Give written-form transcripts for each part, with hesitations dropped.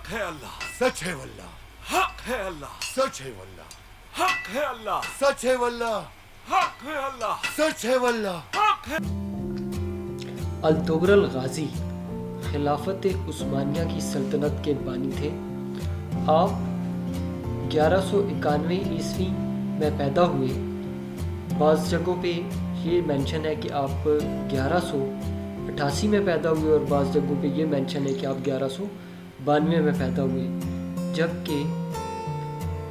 حق ہے اللہ، سچ ہے واللہ، حق ہے اللہ، سچ ہے واللہ، حق ہے اللہ، سچ ہے واللہ، حق ہے اللہ، سچ ہے واللہ۔ حق ہے۔ الطغرل غازی خلافت عثمانیہ کی سلطنت کے بانی تھے۔ آپ 1191 عیسوی میں پیدا ہوئے۔ بعض جگہوں پہ یہ مینشن ہے کہ آپ 1188 میں پیدا ہوئے اور بعض جگہوں پہ یہ مینشن ہے کہ آپ 1192 میں پیدا ہوئے، جبکہ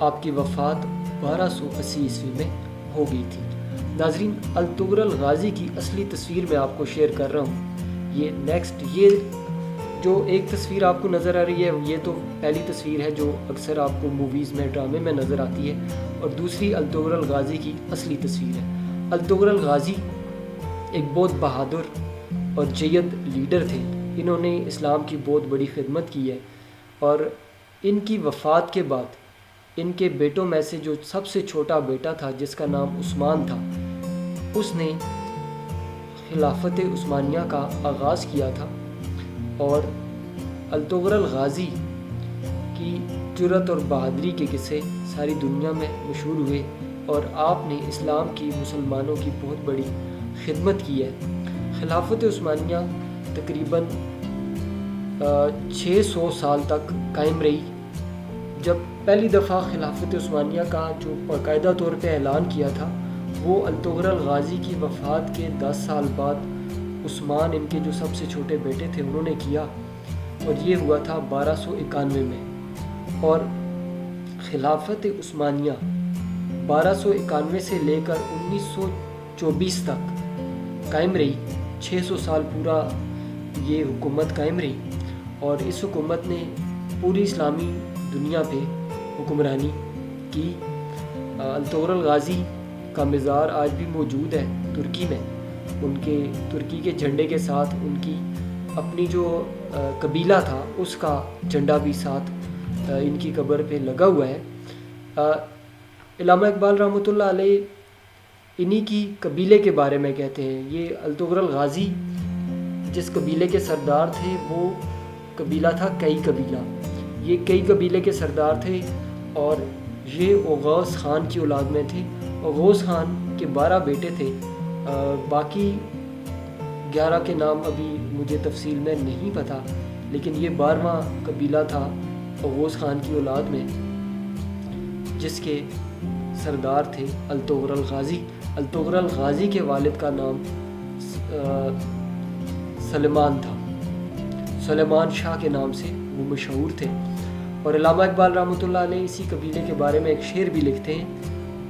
آپ کی وفات 1280 عیسوی میں ہو گئی تھی۔ ناظرین، الطغرل غازی کی اصلی تصویر میں آپ کو شیئر کر رہا ہوں۔ یہ جو ایک تصویر آپ کو نظر آ رہی ہے، یہ تو پہلی تصویر ہے جو اکثر آپ کو موویز میں، ڈرامے میں نظر آتی ہے، اور دوسری الطغرل غازی کی اصلی تصویر ہے۔ الطغرل غازی ایک بہت بہادر اور جید لیڈر تھے۔ انہوں نے اسلام کی بہت بڑی خدمت کی ہے، اور ان کی وفات کے بعد ان کے بیٹوں میں سے جو سب سے چھوٹا بیٹا تھا، جس کا نام عثمان تھا، اس نے خلافت عثمانیہ کا آغاز کیا تھا، اور الطغرل غازی کی جرأت اور بہادری کے قصے ساری دنیا میں مشہور ہوئے، اور آپ نے اسلام کی، مسلمانوں کی بہت بڑی خدمت کی ہے۔ خلافت عثمانیہ تقریباً 600 سال تک قائم رہی۔ جب پہلی دفعہ خلافت عثمانیہ کا جو باقاعدہ طور پہ اعلان کیا تھا، وہ الطغرل غازی کی وفات کے 10 سال بعد عثمان، ان کے جو سب سے چھوٹے بیٹے تھے، انہوں نے کیا، اور یہ ہوا تھا 1291 میں۔ اور خلافت عثمانیہ 1291 سے لے کر 1924 تک قائم رہی۔ 600 سال پورا یہ حکومت قائم رہی، اور اس حکومت نے پوری اسلامی دنیا پہ حکمرانی کی۔ الطغرل غازی کا مزار آج بھی موجود ہے ترکی میں۔ ان کے ترکی کے جھنڈے کے ساتھ ان کی اپنی جو قبیلہ تھا، اس کا جھنڈا بھی ساتھ ان کی قبر پہ لگا ہوا ہے۔ علامہ اقبال رحمۃ اللہ علیہ انہی کی قبیلے کے بارے میں کہتے ہیں۔ یہ الطغرل غازی جس قبیلے کے سردار تھے، وہ قبیلہ تھا کئی قبیلہ۔ یہ کئی قبیلے کے سردار تھے، اور یہ اوغوث خان کی اولاد میں تھے۔ اوغوث خان کے 12 بیٹے تھے، باقی 11 کے نام ابھی مجھے تفصیل میں نہیں پتہ، لیکن یہ 12واں قبیلہ تھا اوغوث خان کی اولاد میں، جس کے سردار تھے الطغرل غازی۔ الطغرل غازی کے والد کا نام سلیمان تھا، سلیمان شاہ کے نام سے وہ مشہور تھے۔ اور علامہ اقبال رحمۃ اللہ علیہ اسی قبیلے کے بارے میں ایک شعر بھی لکھتے ہیں۔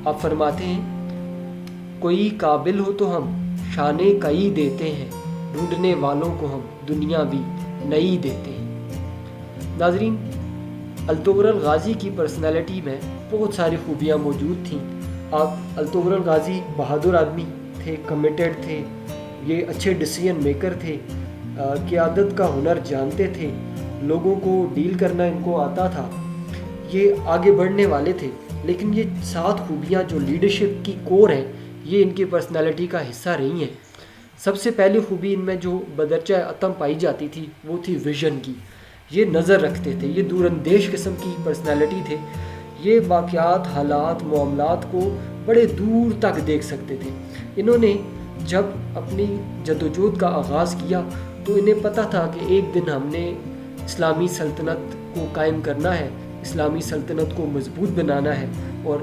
آپ فرماتے ہیں، کوئی قابل ہو تو ہم شانے کئی دیتے ہیں، ڈھونڈنے والوں کو ہم دنیا بھی نئی دیتے ہیں۔ ناظرین، الطغرل غازی کی پرسنالٹی میں بہت ساری خوبیاں موجود تھیں۔ الطغرل غازی بہادر آدمی تھے، کمیٹڈ تھے، یہ اچھے ڈیسیژن میکر تھے، قیادت کا ہنر جانتے تھے، لوگوں کو ڈیل کرنا ان کو آتا تھا، یہ آگے بڑھنے والے تھے۔ لیکن یہ 7 خوبیاں جو لیڈرشپ کی کور ہیں، یہ ان کی پرسنالٹی کا حصہ رہی ہیں۔ سب سے پہلی خوبی ان میں جو بدرجہ عتم پائی جاتی تھی، وہ تھی ویژن کی۔ یہ نظر رکھتے تھے، یہ دور اندیش قسم کی پرسنالٹی تھے۔ یہ واقعات، حالات، معاملات کو بڑے دور تک دیکھ سکتے تھے۔ انہوں نے جب اپنی جدوجہد کا آغاز کیا تو انہیں پتہ تھا کہ ایک دن ہم نے اسلامی سلطنت کو قائم کرنا ہے، اسلامی سلطنت کو مضبوط بنانا ہے، اور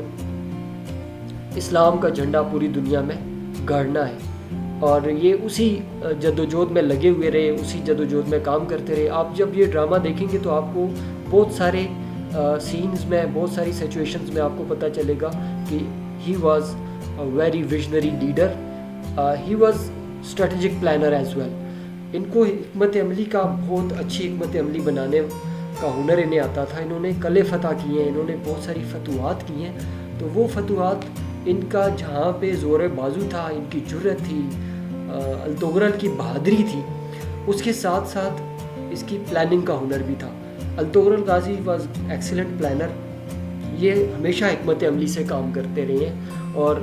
اسلام کا جھنڈا پوری دنیا میں گاڑنا ہے۔ اور یہ اسی جدوجہد میں لگے ہوئے رہے، اسی جدوجہد میں کام کرتے رہے۔ آپ جب یہ ڈرامہ دیکھیں گے تو آپ کو بہت سارے سینز میں، بہت ساری سچویشنز میں آپ کو پتہ چلے گا کہ he was a very visionary leader, he was strategic planner as well. ان کو حکمت عملی کا، بہت اچھی حکمت عملی بنانے کا ہنر انہیں آتا تھا۔ انہوں نے قلعے فتح کیے ہیں، انہوں نے بہت ساری فتوحات کی ہیں۔ تو وہ فتوحات، ان کا جہاں پہ زور بازو تھا، ان کی جرأت تھی، الطغرل کی بہادری تھی، اس کے ساتھ ساتھ اس کی پلاننگ کا ہنر بھی تھا۔ الطغرل غازی واز ایکسیلنٹ پلانر۔ یہ ہمیشہ حکمت عملی سے کام کرتے رہے ہیں، اور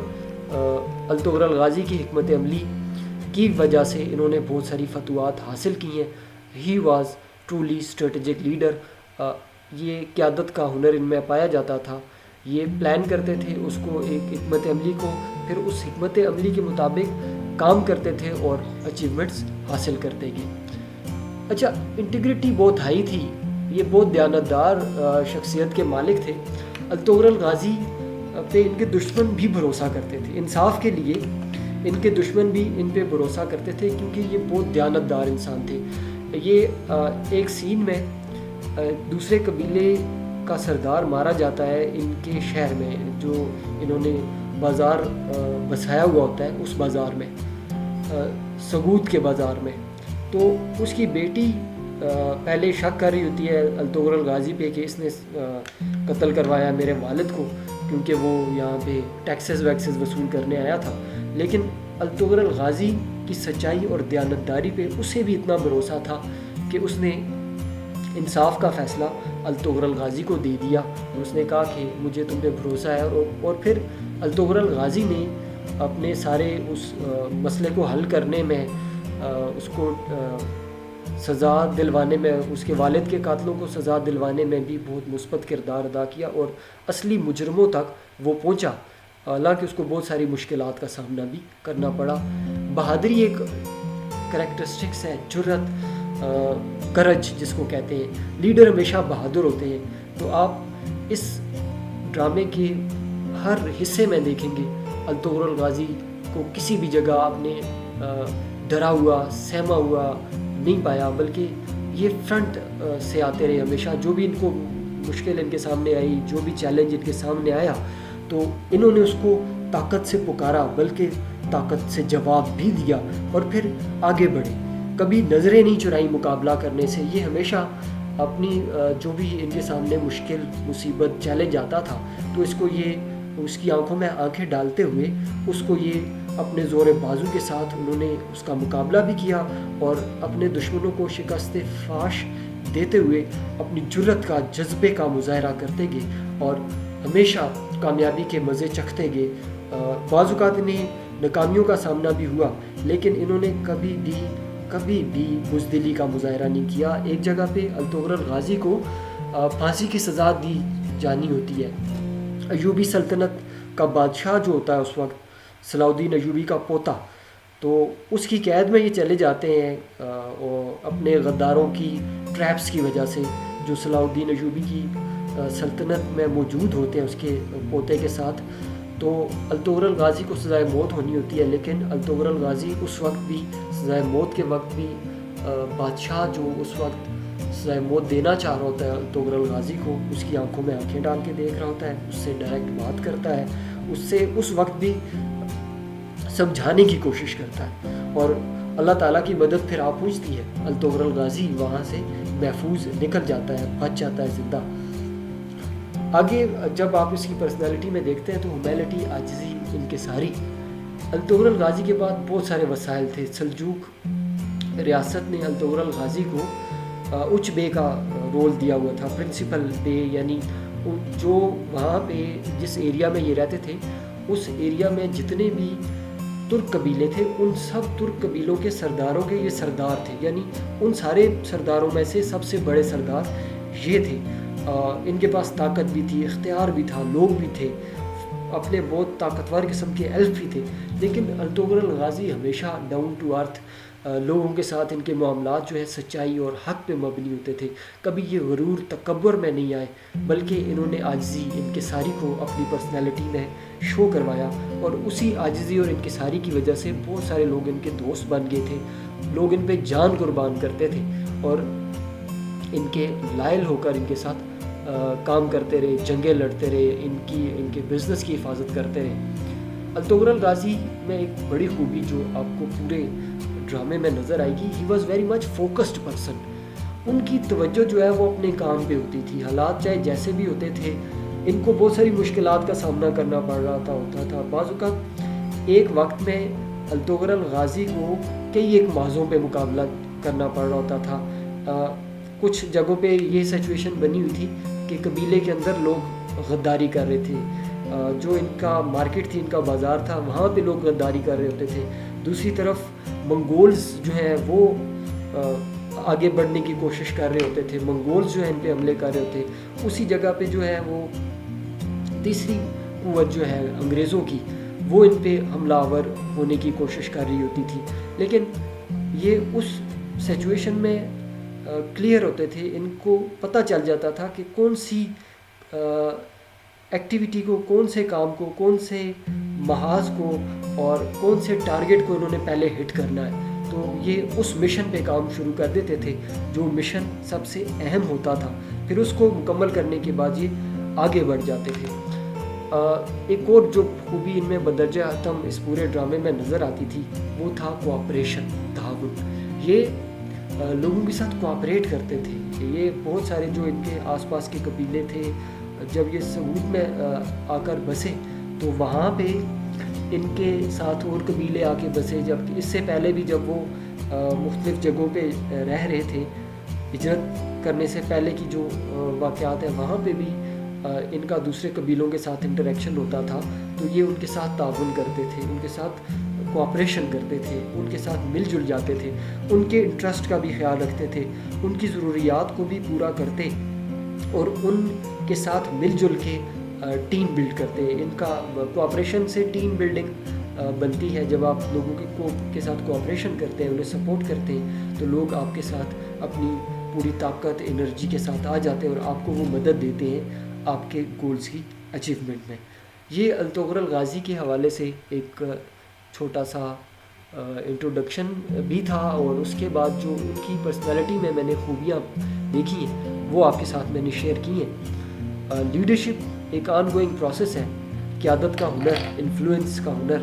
الطغرل غازی کی حکمت عملی کی وجہ سے انہوں نے بہت ساری فتوحات حاصل کی ہیں۔ He was truly strategic leader. یہ قیادت کا ہنر ان میں پایا جاتا تھا. یہ پلان کرتے تھے اس کو، ایک حکمت عملی کو، پھر اس حکمت عملی کے مطابق کام کرتے تھے اور اچیومنٹس حاصل کرتے گئے. اچھا، انٹیگریٹی بہت ہائی تھی، یہ بہت دیانتدار شخصیت کے مالک تھے. الطغرل غازی پہ ان کے دشمن بھی بھروسہ کرتے تھے، انصاف کے لیے ان کے دشمن بھی ان پہ بھروسہ کرتے تھے کیونکہ یہ بہت دیانتدار انسان تھے. یہ ایک سین میں دوسرے قبیلے کا سردار مارا جاتا ہے ان کے شہر میں، جو انہوں نے بازار بسایا ہوا ہوتا ہے، اس بازار میں، سگوت کے بازار میں. تو اس کی بیٹی پہلے شک کر رہی ہوتی ہے الطغرل غازی پہ کہ اس نے قتل کروایا میرے والد کو، کیونکہ وہ یہاں پہ ٹیکسز ویکسز وصول کرنے آیا تھا. لیکن الطغرل غازی کی سچائی اور دیانتداری پہ اسے بھی اتنا بھروسہ تھا کہ اس نے انصاف کا فیصلہ الطغرل غازی کو دے دیا. اس نے کہا کہ مجھے تم پہ بھروسہ ہے، اور پھر الطغرل غازی نے اپنے سارے اس مسئلے کو حل کرنے میں، اس کو سزا دلوانے میں، اس کے والد کے قاتلوں کو سزا دلوانے میں بھی بہت مثبت کردار ادا کیا اور اصلی مجرموں تک وہ پہنچا، حالانکہ اس کو بہت ساری مشکلات کا سامنا بھی کرنا پڑا. بہادری ایک کریکٹرسٹکس ہے، جرأت، کرج جس کو کہتے ہیں. لیڈر ہمیشہ بہادر ہوتے ہیں. تو آپ اس ڈرامے کے ہر حصے میں دیکھیں گے الطغرل غازی کو کسی بھی جگہ آپ نے ڈرا ہوا، سہما ہوا نہیں پایا، بلکہ یہ فرنٹ سے آتے رہے ہمیشہ. جو بھی ان کو مشکل ان کے سامنے آئی، جو بھی چیلنج ان کے سامنے آیا، تو انہوں نے اس کو طاقت سے پکارا، بلکہ طاقت سے جواب بھی دیا اور پھر آگے بڑھے. کبھی نظریں نہیں چرائیں مقابلہ کرنے سے. یہ ہمیشہ اپنی جو بھی ان کے سامنے مشکل، مصیبت، چیلنج آتا تھا، تو اس کو یہ اس کی آنکھوں میں آنکھیں ڈالتے ہوئے اس کو یہ اپنے زور بازو کے ساتھ انہوں نے اس کا مقابلہ بھی کیا اور اپنے دشمنوں کو شکست فاش دیتے ہوئے اپنی جرأت کا، جذبے کا مظاہرہ کرتے گئے اور ہمیشہ کامیابی کے مزے چکھتے گئے. بعض اوقات انہیں ناکامیوں کا سامنا بھی ہوا، لیکن انہوں نے کبھی بھی بزدلی کا مظاہرہ نہیں کیا. ایک جگہ پہ الطغرل غازی کو پھانسی کی سزا دی جانی ہوتی ہے. ایوبی سلطنت کا بادشاہ جو ہوتا ہے اس وقت، صلاح الدین ایوبی کا پوتا، تو اس کی قید میں یہ چلے جاتے ہیں اور اپنے غداروں کی ٹریپس کی وجہ سے، جو صلاح الدین ایوبی کی سلطنت میں موجود ہوتے ہیں اس کے پوتے کے ساتھ. تو الطغرل غازی کو سزائے موت ہونی ہوتی ہے، لیکن الطغرل غازی اس وقت بھی، سزائے موت کے وقت بھی، بادشاہ جو اس وقت سزائے موت دینا چاہ رہا ہوتا ہے الطغرل غازی کو، اس کی آنکھوں میں آنکھیں ڈال کے دیکھ رہا ہوتا ہے، اس سے ڈائریکٹ بات کرتا ہے، اس سے اس وقت بھی سمجھانے کی کوشش کرتا ہے، اور اللہ تعالیٰ کی مدد پھر آ پہنچتی ہے. الطغرل غازی وہاں سے محفوظ نکل جاتا ہے، بچ جاتا ہے زندہ. آگے جب آپ اس کی پرسنالٹی میں دیکھتے ہیں تو ہیومینٹی، عاجزی، انکساری. الطغرل غازی کے بعد بہت سارے وسائل تھے. سلجوق ریاست نے الطغرل غازی کو اچ بے کا رول دیا ہوا تھا، پرنسپل بے، یعنی جو وہاں پہ جس ایریا میں یہ رہتے تھے، اس ایریا میں جتنے بھی ترک قبیلے تھے، ان سب ترک قبیلوں کے سرداروں کے یہ سردار تھے. یعنی ان سارے سرداروں میں سے سب سے بڑے سردار یہ تھے. ان کے پاس طاقت بھی تھی، اختیار بھی تھا، لوگ بھی تھے، اپنے بہت طاقتور قسم کے ایلف بھی تھے. لیکن الطغرل غازی ہمیشہ ڈاؤن ٹو ارتھ، لوگوں کے ساتھ ان کے معاملات جو ہے سچائی اور حق پہ مبنی ہوتے تھے. کبھی یہ غرور، تکبر میں نہیں آئے، بلکہ انہوں نے عاجزی، انکساری کو اپنی پرسنالٹی میں شو کروایا، اور اسی عاجزی اور انکساری کی وجہ سے بہت سارے لوگ ان کے دوست بن گئے تھے. لوگ ان پہ جان قربان کرتے تھے اور ان کے لائل ہو کر ان کے ساتھ کام کرتے رہے، جنگیں لڑتے رہے، ان کے بزنس کی حفاظت کرتے رہے. الطغرل غازی میں ایک بڑی خوبی جو آپ کو پورے ڈرامے میں نظر آئے گی، he was very much focused person. ان کی توجہ جو ہے وہ اپنے کام پہ ہوتی تھی. حالات چاہے جیسے بھی ہوتے تھے، ان کو بہت ساری مشکلات کا سامنا کرنا پڑ رہا تھا. بعض اوقات ایک وقت میں الطغرل غازی کو کئی ایک محاذوں پہ مقابلہ کرنا پڑ رہا ہوتا تھا. کچھ جگہوں پہ یہ سچویشن بنی ہوئی تھی کہ قبیلے کے اندر لوگ غداری کر رہے تھے. جو ان کا مارکیٹ تھی، ان کا بازار تھا، وہاں پہ لوگ غداری کر رہے ہوتے تھے. دوسری طرف منگولز جو ہیں وہ آگے بڑھنے کی کوشش کر رہے ہوتے تھے، منگولز جو ہے ان پہ حملے کر رہے ہوتے، اسی جگہ پہ جو ہے وہ تیسری قوت جو ہے انگریزوں کی وہ ان پہ حملہ آور ہونے کی کوشش کر رہی ہوتی تھی. لیکن یہ اس سچویشن میں کلیئر ہوتے تھے، ان کو پتہ چل جاتا تھا کہ کون سی ایکٹیویٹی کو، کون سے کام کو، کون سے محاذ کو اور کون سے ٹارگٹ کو انہوں نے پہلے ہٹ کرنا ہے. تو یہ اس مشن پہ کام شروع کر دیتے تھے جو مشن سب سے اہم ہوتا تھا. پھر اس کو مکمل کرنے کے بعد یہ آگے بڑھ جاتے تھے. ایک اور جو خوبی ان میں بدرجہ ختم اس پورے ڈرامے میں نظر آتی تھی وہ تھا کوآپریشن، تعاون. یہ لوگوں کے ساتھ کوآپریٹ کرتے تھے. یہ بہت سارے جو ان کے آس پاس کے قبیلے تھے، جب یہ سعود میں آ کر بسے تو وہاں پہ ان کے ساتھ اور قبیلے آ کے بسے، جبکہ اس سے پہلے بھی جب وہ مختلف جگہوں پہ رہ رہے تھے، ہجرت کرنے سے پہلے کی جو واقعات ہیں وہاں پہ بھی ان کا دوسرے قبیلوں کے ساتھ انٹریکشن ہوتا تھا. تو یہ ان کے ساتھ تعاون کرتے تھے، ان کے ساتھ کوآپریشن کرتے تھے، ان کے ساتھ مل جل جاتے تھے، ان کے انٹرسٹ کا بھی خیال رکھتے تھے، ان کی ضروریات کو بھی پورا کرتے اور ان کے ساتھ مل جل کے ٹیم بلڈ کرتے. ان کا کوآپریشن سے ٹیم بلڈنگ بنتی ہے. جب آپ لوگوں کے ساتھ کوآپریشن کرتے ہیں، انہیں سپورٹ کرتے ہیں، تو لوگ آپ کے ساتھ اپنی پوری طاقت، انرجی کے ساتھ آ جاتے ہیں اور آپ کو وہ مدد دیتے ہیں آپ کے گولز کی اچیومنٹ میں. یہ الطغرل غازی کے حوالے سے ایک چھوٹا سا انٹروڈکشن بھی تھا، اور اس کے بعد جو ان کی پرسنالٹی میں نے خوبیاں دیکھی ہیں وہ آپ کے ساتھ میں نے شیئر کی ہیں. لیڈرشپ ایک آن گوئنگ پروسیس ہے، قیادت کا ہنر، انفلوئنس کا ہنر.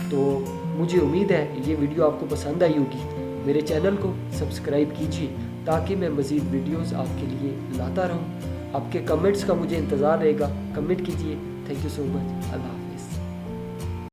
تو مجھے امید ہے یہ ویڈیو آپ کو پسند آئی ہوگی. میرے چینل کو سبسکرائب کیجیے تاکہ میں مزید ویڈیوز آپ کے لیے لاتا رہوں. آپ کے کمنٹس کا مجھے انتظار رہے گا. کمنٹ کیجیے. تھینک یو سو مچ. اللہ حافظ.